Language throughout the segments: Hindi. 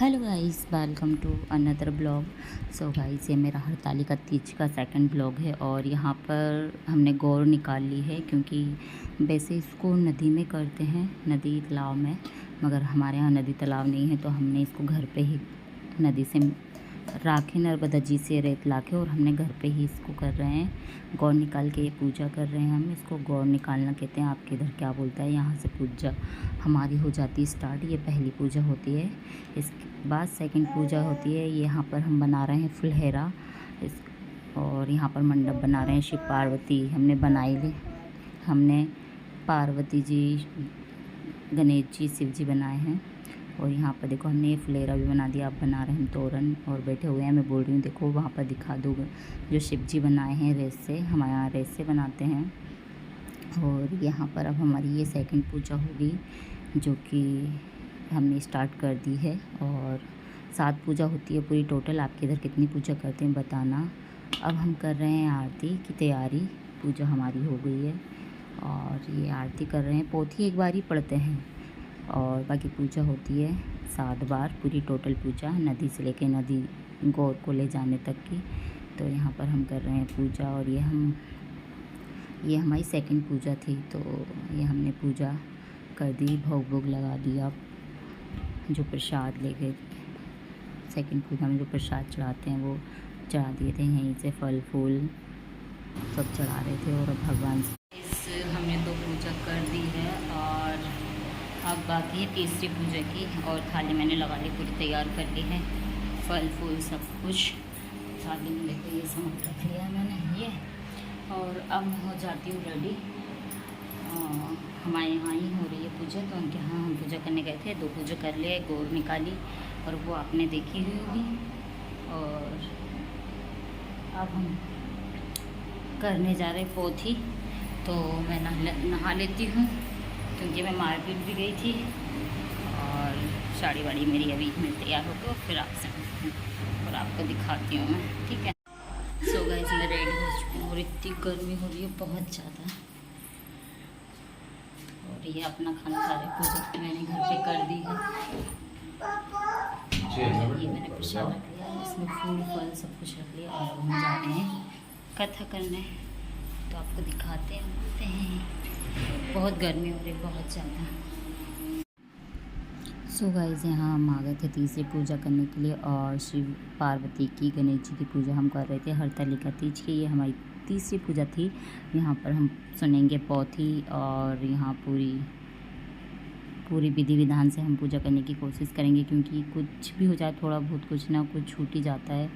Hello guys, welcome to another blog. So guys, ये मेरा हरतालिका तीज का सेकंड ब्लॉग है और यहाँ पर हमने गौर निकाल ली है क्योंकि वैसे इसको नदी में करते हैं, नदी तालाब में, मगर हमारे यहाँ नदी तालाब नहीं है तो हमने इसको घर पे ही नदी से राखे नर्मदा जी से रेत लाके और हमने घर पे ही इसको कर रहे हैं। गौर निकाल के ये पूजा कर रहे हैं। हम इसको गौर निकालना कहते हैं, आपके इधर क्या बोलता है। यहाँ से पूजा हमारी हो जाती है स्टार्ट। ये पहली पूजा होती है, इसके बाद सेकंड पूजा होती है। यहाँ पर हम बना रहे हैं फुलहेरा और यहाँ पर मंडप बना रहे हैं। शिव पार्वती हमने बनाई ली। हमने पार्वती जी, गणेश जी, शिव जी बनाए हैं। और यहाँ पर देखो हमने ये फुलेरा भी बना दिया। आप बना रहे हैं तोरण और बैठे हुए हैं। मैं बोल रही हूँ देखो वहाँ पर दिखा दो जो शिव जी बनाए हैं रेत से। हमारे यहाँ रेत से बनाते हैं। और यहाँ पर अब हमारी ये सेकंड पूजा होगी जो कि हमने स्टार्ट कर दी है। और 7 पूजा होती है पूरी टोटल। आपके इधर कितनी पूजा करते हैं बताना। अब हम कर रहे हैं आरती की तैयारी। पूजा हमारी हो गई है और ये आरती कर रहे हैं। पोथी एक बार ही पढ़ते हैं और बाकी पूजा होती है 7 बार पूरी टोटल पूजा, नदी से लेके नदी गौर को ले जाने तक की। तो यहाँ पर हम कर रहे हैं पूजा। और ये हमारी सेकंड पूजा थी तो ये हमने पूजा कर दी, भोग भोग लगा दिया। जो प्रसाद ले गए सेकंड पूजा में जो प्रसाद चढ़ाते हैं वो चढ़ा दिए थे। यहीं से फल फूल सब चढ़ा रहे थे। और अब भगवान से हमने 2 पूजा कर दी है और अब बाकी है तीसरी पूजा की। और थाली मैंने लगा ली, पूरी तैयार कर ली है, फल फूल सब कुछ थाली में देखो ये सामान रख लिया मैंने ये। और अब हो जाती हूँ रेडी। हमारे यहाँ ही हो रही है पूजा तो उनके यहाँ हम पूजा करने गए थे। 2 पूजा कर लिए, गौर निकाली और वो आपने देखी हुई होगी। और अब हम करने जा रहे पोथी। तो मैं नहा लेती हूँ क्योंकि मैं मार्केट भी गई थी और साड़ी वाड़ी मेरी अभी मैं तैयार होकर फिर आपसे और आपको दिखाती हूँ मैं, ठीक है। सो गाइस, मैं रेडी हो चुकी हूँ और इतनी गर्मी हो रही है बहुत ज़्यादा। और ये अपना खाना खा रहे पूजा मैंने घर पे कर दी है। ये मैंने प्रसाद रख लिया, इसमें फूल फल सब कुछ रख लिया और हम जा रहे हैं कथा करने। तो आपको दिखाते हैं। बहुत गर्मी हो रही है बहुत ज़्यादा। सो गाइस, यहाँ हम आ गए थे तीसरी पूजा करने के लिए और शिव पार्वती की, गणेश जी की पूजा हम कर रहे थे हरतालिका तीज की। ये हमारी तीसरी पूजा थी। यहाँ पर हम सुनेंगे पोथी और यहाँ पूरी विधि विधान से हम पूजा करने की कोशिश करेंगे क्योंकि कुछ भी हो जाए थोड़ा बहुत कुछ ना कुछ छूट ही जाता है।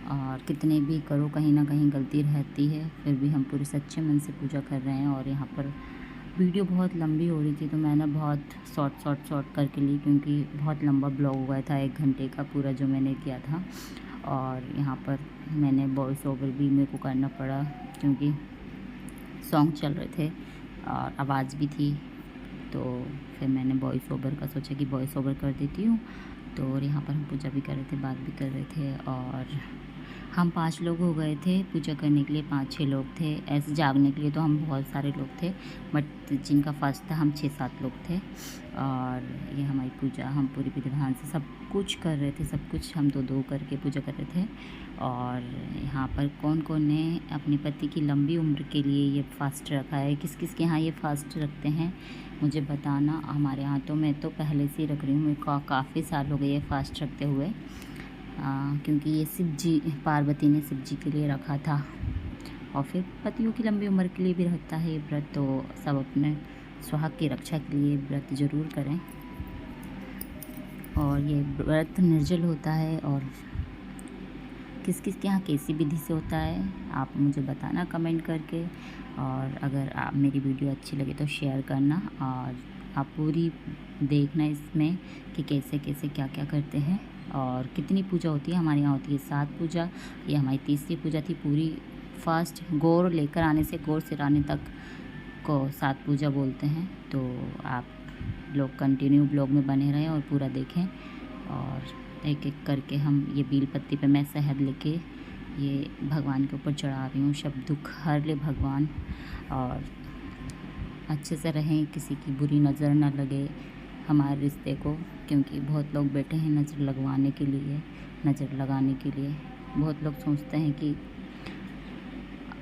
और कितने भी करो कहीं ना कहीं गलती रहती है, फिर भी हम पूरे सच्चे मन से पूजा कर रहे हैं। और यहाँ पर वीडियो बहुत लंबी हो रही थी तो मैंने बहुत शॉर्ट करके ली क्योंकि बहुत लंबा ब्लॉग हो गया था, 1 घंटे का पूरा जो मैंने किया था। और यहाँ पर मैंने वॉइस ओवर भी मेरे को करना पड़ा क्योंकि सॉन्ग चल रहे थे और आवाज़ भी थी। तो फिर मैंने वॉइस ओवर का सोचा कि वॉइस ओवर कर देती हूँ। तो और यहाँ पर हम पूजा भी कर रहे थे, बात भी कर रहे थे। और हम 5 लोग हो गए थे पूजा करने के लिए, 5-6 लोग थे। ऐसे जागने के लिए तो हम बहुत सारे लोग थे, बट जिनका फर्स्ट था हम 6-7 लोग थे। और ये हमारी पूजा हम पूरी विधान से सब कुछ कर रहे थे, सब कुछ हम 2-2 करके पूजा कर रहे थे। और यहाँ पर कौन कौन ने अपने पति की लंबी उम्र के लिए ये फास्ट रखा है, किस किस के यहाँ ये फास्ट रखते हैं मुझे बताना। हमारे यहाँ तो मैं तो पहले से ही रख रही हूँ, मेरे को काफ़ी साल हो गए ये फास्ट रखते हुए। क्योंकि ये शिव जी, पार्वती ने शिव जी के लिए रखा था और फिर पतियों की लंबी उम्र के लिए भी रहता है ये व्रत। तो सब अपने सुहाग की रक्षा के लिए व्रत ज़रूर करें। और ये व्रत निर्जल होता है और किस किस के यहाँ कैसी विधि से होता है आप मुझे बताना कमेंट करके। और अगर आप मेरी वीडियो अच्छी लगे तो शेयर करना और आप पूरी देखना इसमें कि कैसे कैसे क्या क्या करते हैं और कितनी पूजा होती है। हमारे यहाँ होती है 7 पूजा। ये हमारी तीसरी पूजा थी पूरी फास्ट। गौर लेकर आने से गौर सिराने तक को 7 पूजा बोलते हैं। तो आप लोग कंटिन्यू ब्लॉग में बने रहें और पूरा देखें। और एक एक करके हम ये बील पत्ती पे मैं शहद लेके ये भगवान के ऊपर चढ़ा रही हूँ। सब दुख हर ले भगवान, और अच्छे से रहें, किसी की बुरी नज़र ना लगे, हमारे रिश्ते को, क्योंकि बहुत लोग बैठे हैं नज़र लगवाने के लिए, नज़र लगाने के लिए। बहुत लोग सोचते हैं कि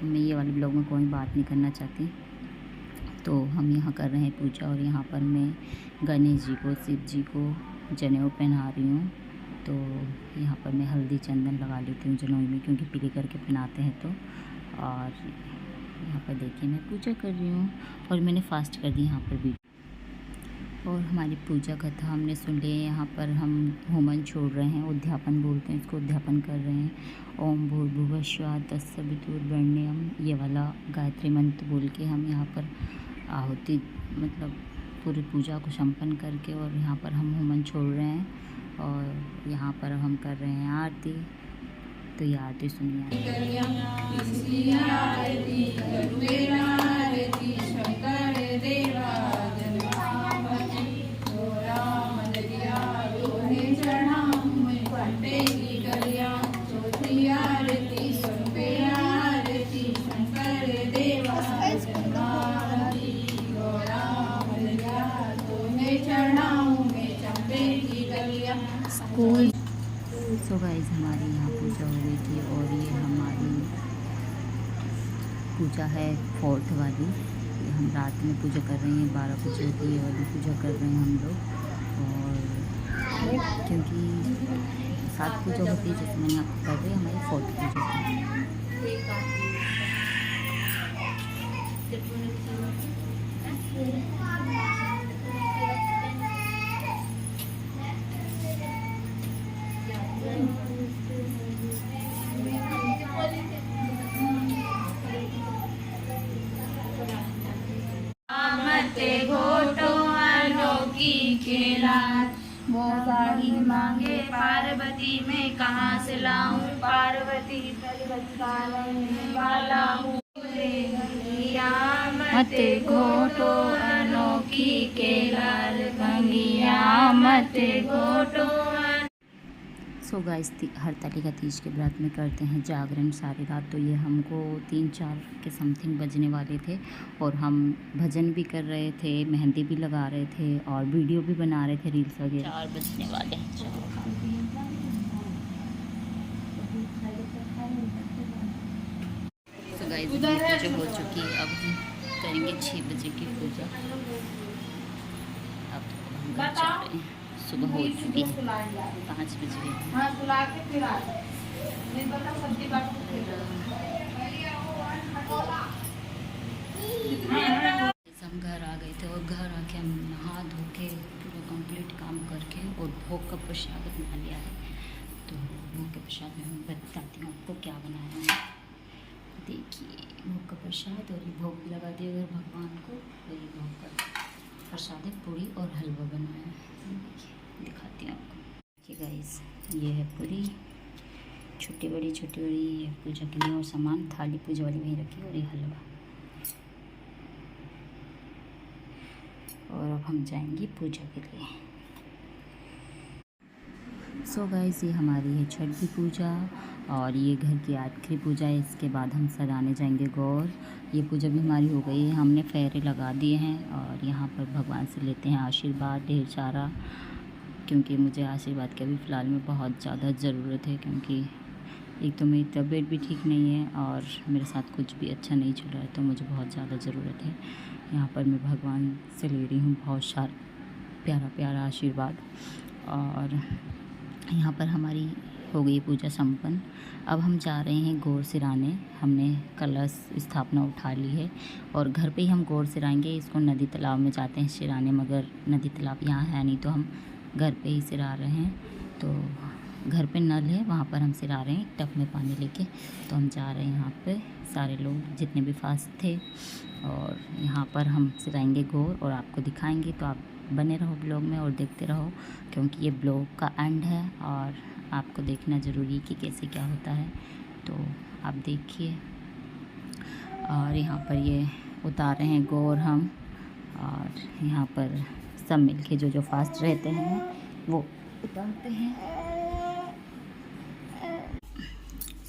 मैं ये वाले ब्लॉग में कोई बात नहीं करना चाहती, तो हम यहाँ कर रहे हैं पूजा। और यहाँ पर मैं गणेश जी को, शिव जी को जनेऊ पहना रही हूँ। तो यहाँ पर मैं हल्दी चंदन लगा लेती हूँ जनेऊ में, क्योंकि पीली करके पहनाते हैं तो। और यहाँ पर देखिए मैं पूजा कर रही हूँ, और मैंने फास्ट कर दी यहाँ पर भी। और हमारी पूजा कथा हमने सुन ली है। यहाँ पर हम होमन छोड़ रहे हैं, उद्यापन बोलते हैं इसको, उद्यापन कर रहे हैं। ओम भूर्भुवः स्वः तत्सवितुर्वरेण्यं, ये वाला गायत्री मंत्र बोल के हम यहाँ पर आहुति मतलब पूरी पूजा को संपन्न करके, और यहाँ पर हम होमन छोड़ रहे हैं। और यहाँ पर हम कर रहे हैं आरती। तो ये आरती सुनिए। स्कूल। सो गाइस हमारी यहाँ पूजा हो गई थी, और ये हमारी पूजा है 4th वाली। ये हम रात में पूजा कर रहे हैं, 12 बजे की ये वाली पूजा कर रहे हैं हम लोग। और क्योंकि 7 पूजा होती है, जैसे मैंने आपको कर रही है, हमारी 4th पूजा थी। घोटो अनोखी खेला, वो साड़ी मांगे पार्वती, में कहाँ से लाऊं पार्वती, वाला हूँ मत घोटो अनोखी केला, गंगिया मत घोटो। सो गाइस हरतालिका तीज के व्रत में करते हैं जागरण सारी रात। तो ये हमको 3-4 के समथिंग बजने वाले थे, और हम भजन भी कर रहे थे, मेहंदी भी लगा रहे थे, और वीडियो भी बना रहे थे, रील्स वगैरह। 4 बजने वाले हैं। सो गाइस पूजा हो चुकी है, अब हम करेंगे 6 बजे की पूजा। अब हम घर चल रहे हैं, सुबह हो चुकी है 5 बजे। हम घर आ गए थे, और घर आके हम नहा धो के पूरा कंप्लीट काम करके और भोग का प्रसाद बना लिया है। तो भोग के प्रसाद में मैं बताती हूँ आपको क्या बनाया है। देखिए भोग का प्रसाद, और ये भोग लगा दिया अगर भगवान को, और ये भोग का प्रसाद है, पूरी और हलवा बनाया है। देखिए दिखाती हूँ आपको। देखिए गाइस ये है पूरी, छोटी बड़ी ये पूजा के लिए, और सामान थाली पूजा वाली वहीं रखी, और ये हलवा। और अब हम जाएंगे पूजा के लिए। सो गाइस ये हमारी है छठ की पूजा, और ये घर की आखिरी पूजा है। इसके बाद हम सजाने जाएंगे गौर। ये पूजा भी हमारी हो गई है, हमने फेरे लगा दिए हैं, और यहाँ पर भगवान से लेते हैं आशीर्वाद ढेर सारा, क्योंकि मुझे आशीर्वाद की अभी फ़िलहाल में बहुत ज़्यादा ज़रूरत है। क्योंकि एक तो मेरी तबीयत भी ठीक नहीं है, और मेरे साथ कुछ भी अच्छा नहीं चल रहा है, तो मुझे बहुत ज़्यादा ज़रूरत है। यहाँ पर मैं भगवान से ले रही हूँ बहुत सारा प्यारा प्यारा आशीर्वाद। और यहाँ पर हमारी हो गई पूजा संपन्न। अब हम जा रहे हैं गौर सिराने। हमने कलश स्थापना उठा ली है, और घर पे ही हम गौर सिराएंगे। इसको नदी तालाब में जाते हैं सिराने, मगर नदी तालाब यहाँ है नहीं, तो हम घर पे ही सिरा रहे हैं। तो घर पे नल है, वहाँ पर हम सिरा रहे हैं टब में पानी लेके। तो हम जा रहे हैं यहाँ पे, सारे लोग जितने भी फास्ट थे, और यहाँ पर हम सिराएंगे गौर, और आपको दिखाएंगे। तो आप बने रहो ब्लॉग में और देखते रहो, क्योंकि ये ब्लॉग का एंड है, और आपको देखना ज़रूरी कि कैसे क्या होता है। तो आप देखिए। और यहाँ पर ये उतार रहे हैं गौर हम, और यहाँ पर सब मिलके जो फास्ट रहते हैं वो उतारते हैं।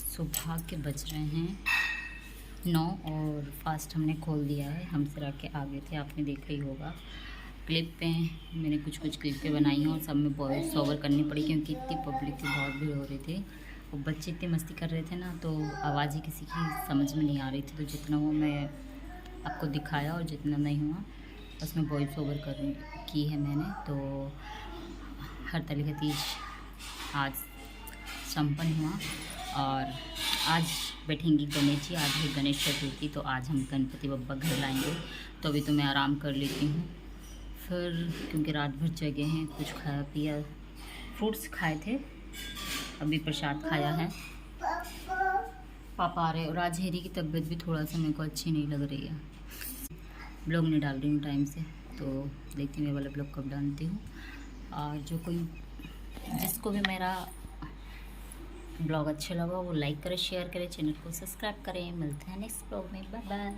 सुबह के बज रहे हैं 9, और फास्ट हमने खोल दिया है। हम सिरा के आगे थे, आपने देखा ही होगा। क्लिप पे मैंने कुछ क्लिप पे बनाई हैं और सब में वॉइस ओवर करनी पड़ी क्योंकि इतनी पब्लिक थी, बहुत भीड़ हो रही थी। वो बच्चे इतनी मस्ती कर रहे थे ना, तो आवाज़ ही किसी की समझ में नहीं आ रही थी। तो जितना हुआ मैं आपको दिखाया और जितना नहीं हुआ उसमें वॉइस ओवर की है मैंने। तो हरतालिका तीज आज संपन्न हुआ और आज बैठेंगी गणेश जी। आज है गणेश चतुर्थी, तो आज हम गणपति बप्पा घर लाएंगे। तो अभी तो मैं आराम कर लेती हूँ, फिर क्योंकि रात भर जगे हैं, कुछ खाया पिया, फ्रूट्स खाए थे, अभी प्रसाद खाया है। पापा आ रहे और आज हेरी की तबीयत भी थोड़ा सा मेरे को अच्छी नहीं लग रही है। ब्लॉग नहीं डाल रही हूँ टाइम से, तो देखती हूँ ये वाला ब्लॉग कब डालती हूँ। और जो कोई जिसको भी मेरा ब्लॉग अच्छा लगा वो लाइक करें, शेयर करें, चैनल को सब्सक्राइब करें। मिलते हैं नेक्स्ट ब्लॉग में, बाय बाय।